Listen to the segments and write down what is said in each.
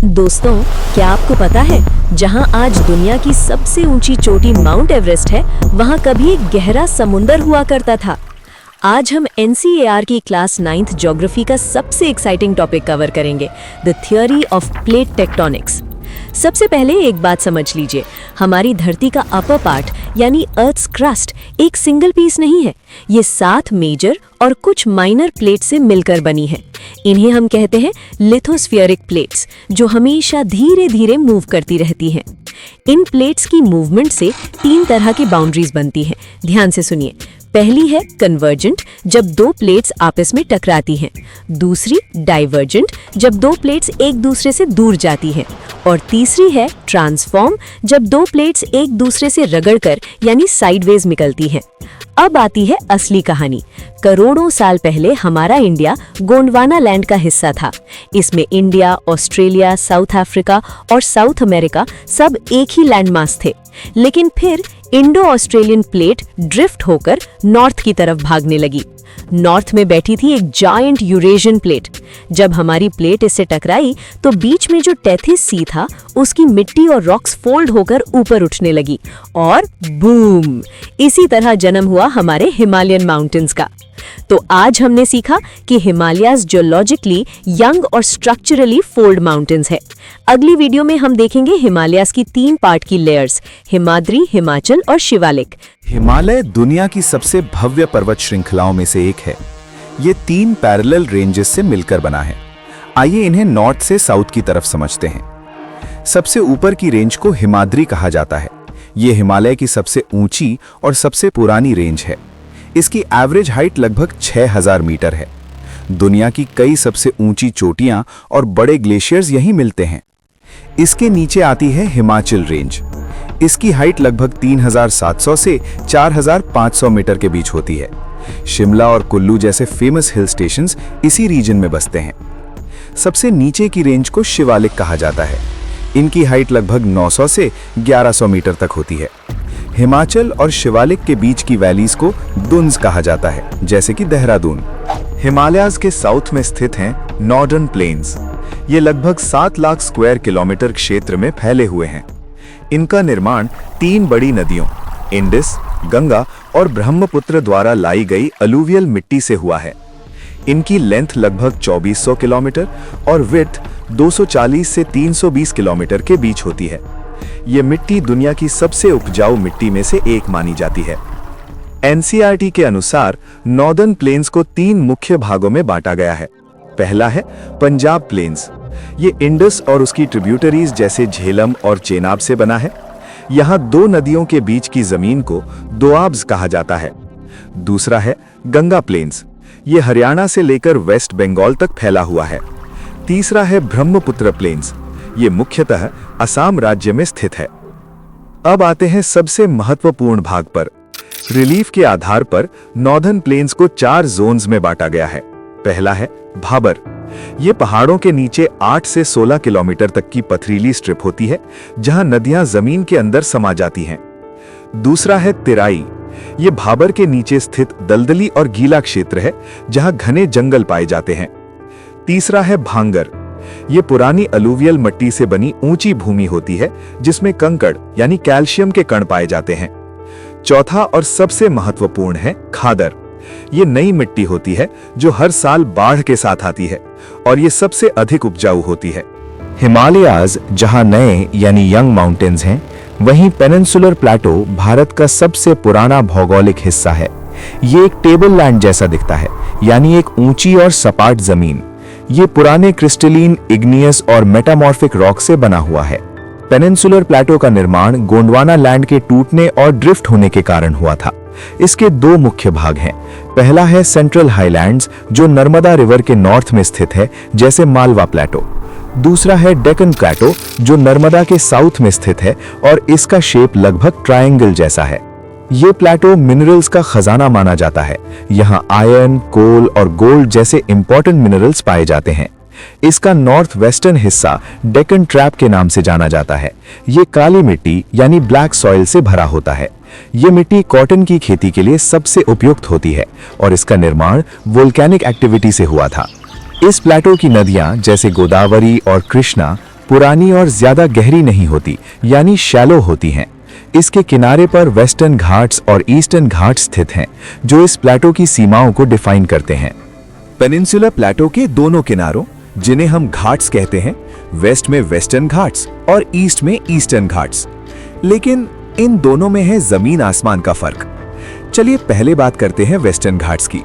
दोस्तों, क्या आपको पता है जहां आज दुनिया की सबसे ऊंची चोटी माउंट एवरेस्ट है, वहां कभी एक गहरा समुंदर हुआ करता था। आज हम NCER की क्लास 9th ज्योग्राफी का सबसे एक्साइटिंग टॉपिक कवर करेंगे, the theory of plate tectonics. सबसे पहले एक बात समझ लीजिए, हमारी धरती का अपर पार्ट यानी अर्थ्स क्रस्ट एक सिंगल पीस नहीं है। ये 7 मेजर और कुछ माइनर प्लेट से मिलकर बनी है। इन्हें हम कहते हैं लिथोस्फीयरिक प्लेट्स, जो हमेशा धीरे धीरे मूव करती रहती हैं। इन प्लेट्स की मूवमेंट से 3 तरह की बाउंड्रीज बनती हैं। ध्यान से सुनिए। पहली है कन्वर्जेंट, जब 2 प्लेट्स आपस में टकराती हैं। दूसरी डाइवर्जेंट, जब 2 प्लेट्स एक दूसरे से दूर जाती हैं। और तीसरी है ट्रांसफॉर्म, जब 2 प्लेट्स एक दूसरे से रगड़कर यानी साइडवेज निकलती हैं। अब आती है असली कहानी। करोड़ों साल पहले हमारा इंडिया गोंडवाना लैंड का हिस्सा था। इसमें इंडिया, ऑस्ट्रेलिया, साउथ अफ्रीका और साउथ अमेरिका सब एक ही लैंडमास थे। लेकिन फिर इंडो ऑस्ट्रेलियन प्लेट ड्रिफ्ट होकर नॉर्थ की तरफ भागने लगी। नॉर्थ में बैठी थी एक जायंट यूरेशियन प्लेट। जब हमारी प्लेट इससे टकराई तो बीच में जो टेथिस सी था, उसकी मिट्टी और रॉक्स फोल्ड होकर ऊपर उठने लगी और बूम, इसी तरह जन्म हुआ हमारे हिमालयन माउंटेन्स का। तो आज हमने सीखा कि हिमालयाज जियोलॉजिकली यंग और स्ट्रक्चरली फोल्ड माउंटेन्स है। अगली वीडियो में हम देखेंगे हिमालयाज की 3 पार्ट की लेयर्स, हिमाद्री, हिमाचल और शिवालिक। हिमालय दुनिया की सबसे भव्य पर्वत श्रृंखलाओं में से एक है। ये 3 पैरेलल रेंजेस से मिलकर बना है। आइए इन्हें नॉर्थ से साउथ की तरफ समझते हैं। सबसे ऊपर की रेंज को हिमाद्री कहा जाता है। ये हिमालय की सबसे ऊंची और सबसे पुरानी रेंज है। इसकी एवरेज हाइट लगभग 6000 मीटर है। दुनिया की कई सबसे ऊंची चोटियां और बड़े ग्लेशियर्स यहीं मिलते हैं। इसके नीचे आती है हिमाचल रेंज। इसकी हाइट लगभग 3700 से 4500 मीटर के बीच होती है। शिमला और कुल्लू जैसे फेमस हिल स्टेशंस इसी रीजन में बसते हैं। सबसे नीचे की रेंज को शिवालिक कहा जाता है। इनकी हाइट लगभग 900 से 1100 मीटर तक होती है। हिमाचल और शिवालिक के बीच की वैलीज को दुन्स कहा जाता है, जैसे कि देहरादून। हिमालयाज के साउथ में स्थित हैं नॉर्दर्न प्लेन्स। ये लगभग 7 लाख स्क्वायर किलोमीटर क्षेत्र में फैले हुए हैं। इनका निर्माण 3 बड़ी नदियों इंडस, गंगा और ब्रह्मपुत्र द्वारा लाई गई अलूवियल मिट्टी से हुआ है। इनकी लेंथ लगभग 2400 किलोमीटर और विड्थ 240 से 320 किलोमीटर के बीच होती है। ये मिट्टी दुनिया की सबसे उपजाऊ मिट्टी में से एक मानी जाती है। NCERT के अनुसार नॉर्दर्न प्लेन्स को 3 मुख्य भागों में बांटा गया है। पहला है पंजाब प्लेन्स। ये इंडस और उसकी ट्रिब्यूटरीज जैसे झेलम और चेनाब से बना है। यहाँ 2 नदियों के बीच की जमीन को दोआब्स कहा जाता है। दूसरा है गंगा प्लेन्स। ये हरियाणा से लेकर वेस्ट बंगाल तक फैला हुआ है। तीसरा है ब्रह्मपुत्र प्लेन्स। ये मुख्यतः असम राज्य में स्थित है। अब आते हैं सबसे महत्वपूर्ण भाग पर। रिलीफ के आधार पर नॉर्दर्न प्लेन्स को 4 जोन्स में बांटा गया है। पहला है भाबर। ये पहाड़ों के नीचे 8 से 16 किलोमीटर तक की पथरीली स्ट्रिप होती है, जहां नदियां जमीन के अंदर समा जाती हैं। दूसरा है तिराई। ये भाबर के नीचे स्थित दलदली और गीला क्षेत्र है, जहां घने जंगल पाए जाते हैं। तीसरा है भांगर। ये पुरानी अलूवियल मिट्टी से बनी ऊंची भूमि होती है, जिसमें कंकड़ यानी कैल्शियम के कण पाए जाते हैं। चौथा और सबसे महत्वपूर्ण है खादर। ये नई मिट्टी होती है जो हर साल बाढ़ के साथ आती है और ये सबसे अधिक उपजाऊ होती है। हिमालयाज जहां नए यानी यंग माउंटेन्स हैं, वहीं पेनिनसुलर प्लेटो भारत का सबसे पुराना भौगोलिक हिस्सा है। ये एक टेबल लैंड जैसा दिखता है, यानी एक ऊंची और सपाट जमीन। ये पुराने क्रिस्टलीन, इग्नियस और मेटामॉर्फिक रॉक से बना हुआ है। पेनिनसुलर प्लेटो का निर्माण गोंडवाना लैंड के टूटने और ड्रिफ्ट होने के कारण हुआ था। इसके 2 मुख्य भाग हैं। पहला है सेंट्रल हाईलैंड्स, जो नर्मदा रिवर के नॉर्थ में स्थित है, जैसे मालवा प्लेटो। दूसरा है डेक्कन प्लेटो, जो नर्मदा के साउथ में स्थित है और इसका शेप लगभग ट्रायंगल जैसा है। ये प्लेटो मिनरल्स का खजाना माना जाता है। यहाँ आयरन, कोल और गोल्ड जैसे इंपॉर्टेंट मिनरल्स पाए जाते हैं। इसका नॉर्थ वेस्टर्न हिस्सा डेक्कन ट्रैप के नाम से जाना जाता है। ये काली मिट्टी यानी ब्लैक सॉइल से भरा होता है। ये मिट्टी कॉटन की खेती के लिए सबसे उपयुक्त होती है और इसका निर्माण वोल्केनिक एक्टिविटी से हुआ था। इस प्लेटो की नदियां जैसे गोदावरी और कृष्णा पुरानी और ज्यादा गहरी नहीं होती, यानी शैलो होती हैं। इसके किनारे पर वेस्टर्न घाट्स और ईस्टर्न घाट्स स्थित हैं, जो इस प्लेटो की सीमाओं को डिफाइन करते हैं। पेनिनसुलर प्लेटो के दोनों किनारों, जिन्हें हम घाट्स कहते हैं, वेस्ट में वेस्टर्न घाट्स और ईस्ट में ईस्टर्न घाट्स। लेकिन इन दोनों में है जमीन आसमान का फर्क। चलिए पहले बात करते हैं वेस्टर्न घाट्स की।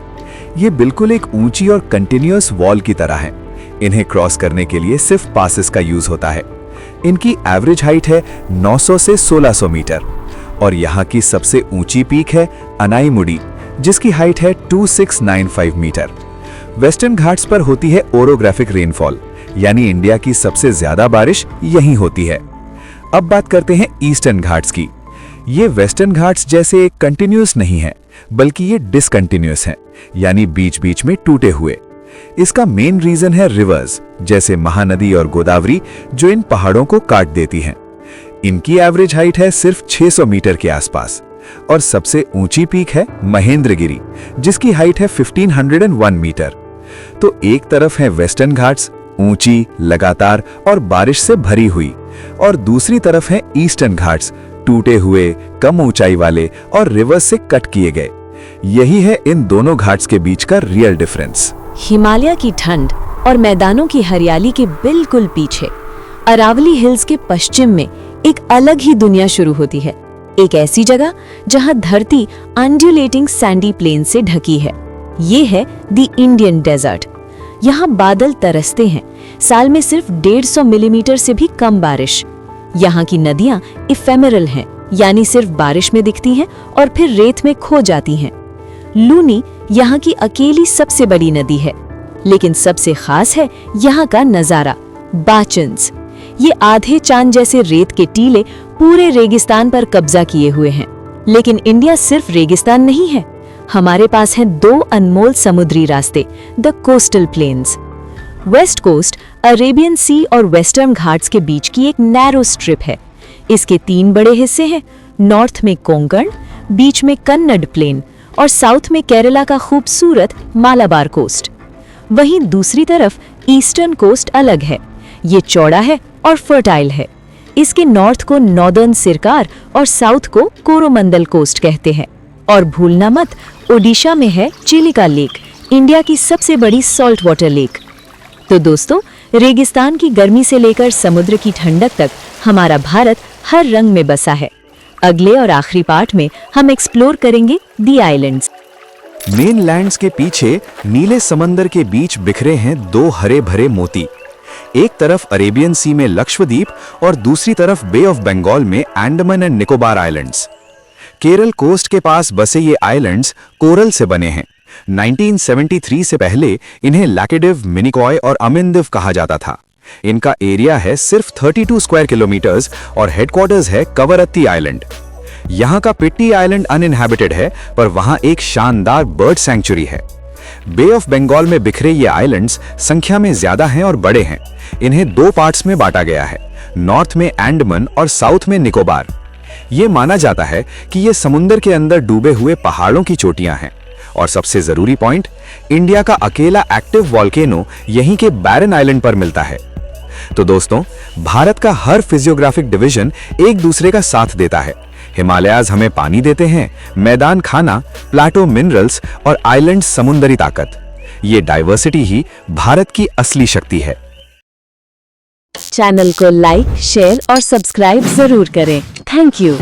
ये बिल्कुल एक ऊंची और कंटिन्यूअस वॉल की तरह है। इन्हें क्रॉस करने के लिए सिर्फ पासेस का यूज होता है। इनकी एवरेज हाइट है 900 से 1600 मीटर और यहाँ की सबसे ऊंची पीक है अनाईमुडी, जिसकी हाइट है 2695 मीटर। वेस्टर्न घाट्स पर होती है ओरोग्राफिक रेनफॉल, यानी इंडिया की सबसे ज्यादा बारिश यहीं होती है। अब बात करते हैं ईस्टर्न घाट्स की। ये वेस्टर्न घाट्स जैसे कंटिन्यूअस नहीं है, बल्कि ये डिसकंटिन्यूअस हैं, यानी बीच बीच में टूटे हुए। इसका मेन रीजन है रिवर्स, जैसे महानदी और गोदावरी, जो इन पहाड़ों को काट देती हैं। इनकी एवरेज हाइट है सिर्फ 600 मीटर के आसपास और सबसे ऊंची पीक है महेंद्रगिरी, जिसकी हाइट है 1501 मीटर। तो एक तरफ है वेस्टर्न घाट्स, ऊंची, लगातार और बारिश से भरी हुई, और दूसरी तरफ है ईस्टर्न घाट्स, टूटे हुए, कम ऊंचाई वाले और रिवर्स से कट किए गए। यही है इन दोनों घाट्स के बीच का रियल डिफरेंस। हिमालय की ठंड और मैदानों की हरियाली के बिल्कुल पीछे अरावली हिल्स के पश्चिम में एक अलग ही दुनिया शुरू होती है। एक ऐसी जगह जहां धरती अंडुलेटिंग सैंडी प्लेन से ढकी है। ये है द इंडियन डेजर्ट। यहाँ बादल तरसते हैं, साल में सिर्फ 150 मिलीमीटर से भी कम बारिश। यहाँ की नदियाँ इफेमेरल हैं, यानी सिर्फ बारिश में दिखती हैं और फिर रेत में खो जाती हैं। लूनी यहाँ की अकेली सबसे बड़ी नदी है, लेकिन सबसे खास है यहाँ का नजारा, बाचन्स। ये आधे चांद जैसे रेत के टीले पूरे रेगिस्तान पर कब्जा किए हुए हैं। लेकिन इंडिया सिर्फ रेगिस्तान नहीं है, हमारे पास हैं 2 अनमोल समुद्री रास्ते, the coastal plains. West coast Arabian Sea और वेस्टर्न घाट्स के बीच की एक नैरो स्ट्रिप है। इसके 3 बड़े हिस्से हैं, नॉर्थ में कोंकण, बीच में कन्नड़ प्लेन और साउथ में केरला का खूबसूरत मालाबार कोस्ट। वहीं दूसरी तरफ ईस्टर्न कोस्ट अलग है। ये चौड़ा है और फर्टाइल है। इसके नॉर्थ को नॉर्दर्न सिरकार और साउथ को कोरोमंडल कोस्ट कहते हैं। और भूलना मत, ओडिशा में है चिलिका लेक, इंडिया की सबसे बड़ी सॉल्ट वाटर लेक। तो दोस्तों, रेगिस्तान की गर्मी से लेकर समुद्र की ठंडक तक हमारा भारत हर रंग में बसा है। अगले और आखिरी पार्ट में हम एक्सप्लोर करेंगे दी आइलैंड्स। मेनलैंड्स के पीछे नीले समंदर के बीच बिखरे हैं 2 हरे भरे मोती। एक तरफ अरेबियन सी में लक्षद्वीप और दूसरी तरफ बे ऑफ बंगाल में Andaman and Nicobar islands. Kerala coast के पास बसे ये आइलैंड्स कोरल से बने हैं। 1973 से पहले इन्हें लैकेडिव, मिनिकॉय और अमिनदिव कहा जाता था। इनका एरिया है सिर्फ 32 स्क्वायर किलोमीटर्स और हेडक्वार्टर्स है कवरत्ती आइलैंड। यहाँ का पिट्टी आइलैंड अनइनहैबिटेड है, पर वहाँ एक शानदार बर्ड सैंक्चुरी है। बे ऑफ बंगाल में बिखरे ये आइलैंड्स संख्या में ज्यादा हैं और बड़े हैं। इन्हें 2 पार्ट्स में बांटा गया है, नॉर्थ में अंडमान और साउथ में निकोबार। ये माना जाता है कि ये समुद्र के अंदर डूबे हुए पहाड़ों की चोटियां हैं। और सबसे जरूरी पॉइंट, इंडिया का अकेला एक्टिव वॉल्केनो यहीं के बैरन आइलैंड पर मिलता है। तो दोस्तों, भारत का हर फिजियोग्राफिक डिवीजन एक दूसरे का साथ देता है। हिमालयाज हमें पानी देते हैं, मैदान खाना, प्लाटो मिनरल्स और आइलैंड्स समुद्री ताकत। ये डाइवर्सिटी ही भारत की असली शक्ति है। चैनल को लाइक, शेयर और सब्सक्राइब जरूर करें। Thank you.